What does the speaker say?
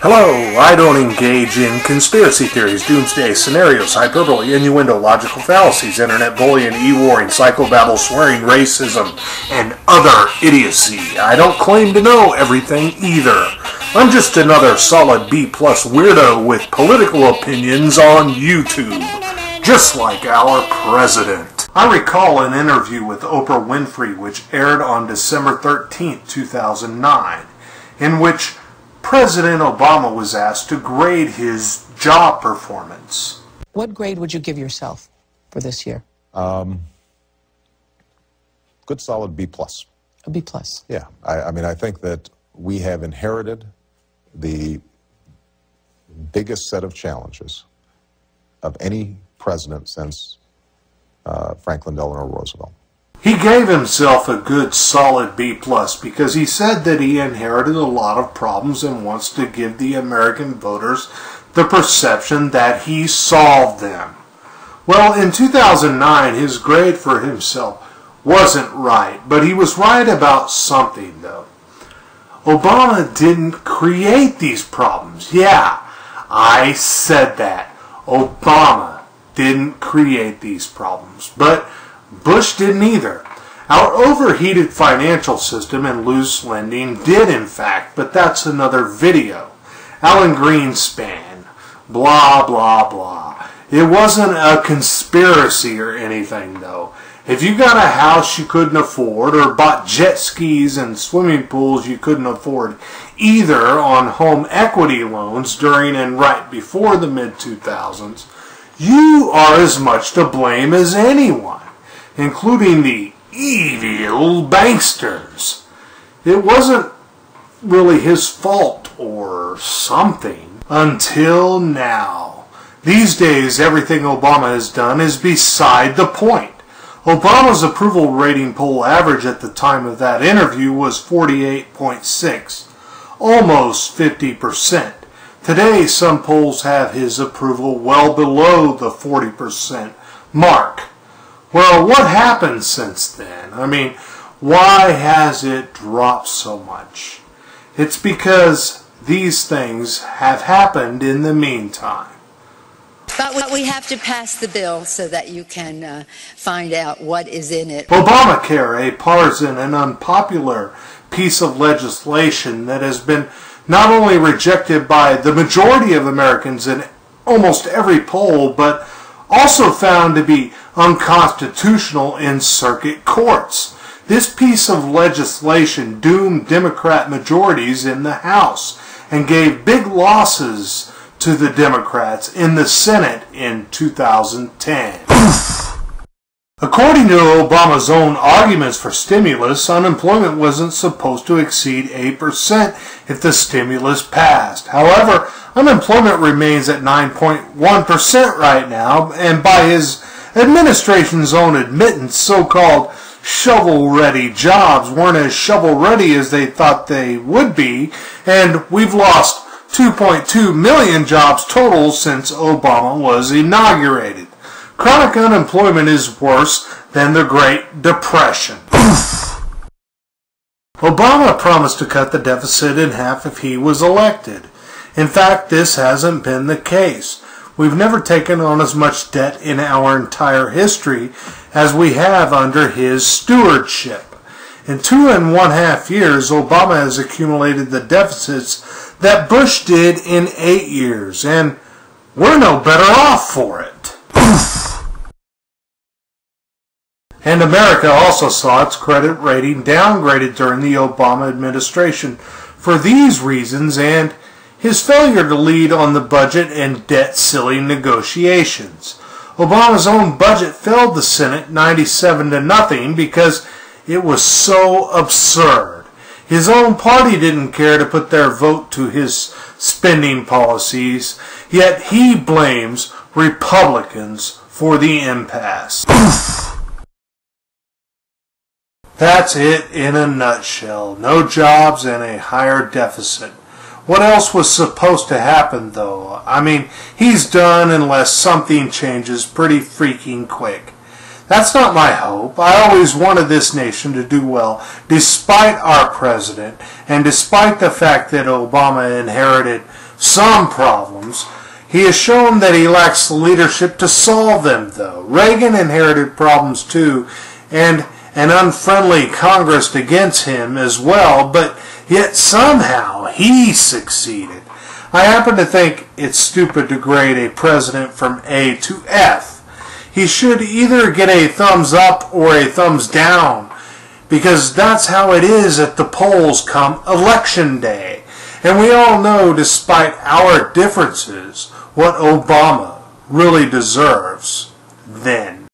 Hello, I don't engage in conspiracy theories, doomsday scenarios, hyperbole, innuendo, logical fallacies, internet bullying, e-warring, psychobabble, swearing, racism, and other idiocy. I don't claim to know everything either. I'm just another solid B-plus weirdo with political opinions on YouTube, just like our president. I recall an interview with Oprah Winfrey which aired on December 13, 2009, in which President Obama was asked to grade his job performance. What grade would you give yourself for this year? Good solid B plus. A B plus. Yeah, I mean, I think that we have inherited the biggest set of challenges of any president since Franklin Delano Roosevelt. He gave himself a good solid B plus because he said that he inherited a lot of problems and wants to give the American voters the perception that he solved them. Well, in 2009, his grade for himself wasn't right, but he was right about something, though. Obama didn't create these problems. Yeah, I said that. Obama didn't create these problems, but Bush didn't either. Our overheated financial system and loose lending did, in fact, but that's another video. Alan Greenspan, blah, blah, blah. It wasn't a conspiracy or anything, though. If you got a house you couldn't afford or bought jet skis and swimming pools you couldn't afford either on home equity loans during and right before the mid-2000s, you are as much to blame as anyone, including the evil banksters. It wasn't really his fault or something until now. These days, everything Obama has done is beside the point. Obama's approval rating poll average at the time of that interview was 48.6, almost 50%. Today, some polls have his approval well below the 40% mark. Well, what happened since then? I mean, why has it dropped so much? It's because these things have happened in the meantime. But we have to pass the bill so that you can find out what is in it. Obamacare, a partisan and unpopular piece of legislation that has been not only rejected by the majority of Americans in almost every poll, but also found to be unconstitutional in circuit courts. This piece of legislation doomed Democrat majorities in the House and gave big losses to the Democrats in the Senate in 2010. According to Obama's own arguments for stimulus, unemployment wasn't supposed to exceed 8% if the stimulus passed. However, unemployment remains at 9.1% right now, and by his administration's own admittance, so-called shovel-ready jobs weren't as shovel-ready as they thought they would be, and we've lost 2.2 million jobs total since Obama was inaugurated. Chronic unemployment is worse than the Great Depression. Obama promised to cut the deficit in half if he was elected. In fact, this hasn't been the case. We've never taken on as much debt in our entire history as we have under his stewardship. In 2.5 years, Obama has accumulated the deficits that Bush did in 8 years, and we're no better off for it. And America also saw its credit rating downgraded during the Obama administration for these reasons and his failure to lead on the budget and debt-ceiling negotiations. Obama's own budget failed the Senate 97-0 because it was so absurd. His own party didn't care to put their vote to his spending policies, yet he blames Republicans for the impasse. That's it in a nutshell. No jobs and a higher deficit. What else was supposed to happen, though? I mean, he's done unless something changes pretty freaking quick. That's not my hope. I always wanted this nation to do well, despite our president, and despite the fact that Obama inherited some problems. He has shown that he lacks the leadership to solve them, though. Reagan inherited problems too, and an unfriendly Congress against him as well, but yet somehow he succeeded. I happen to think it's stupid to grade a president from A to F. He should either get a thumbs up or a thumbs down, because that's how it is at the polls come election day. And we all know, despite our differences, what Obama really deserves then.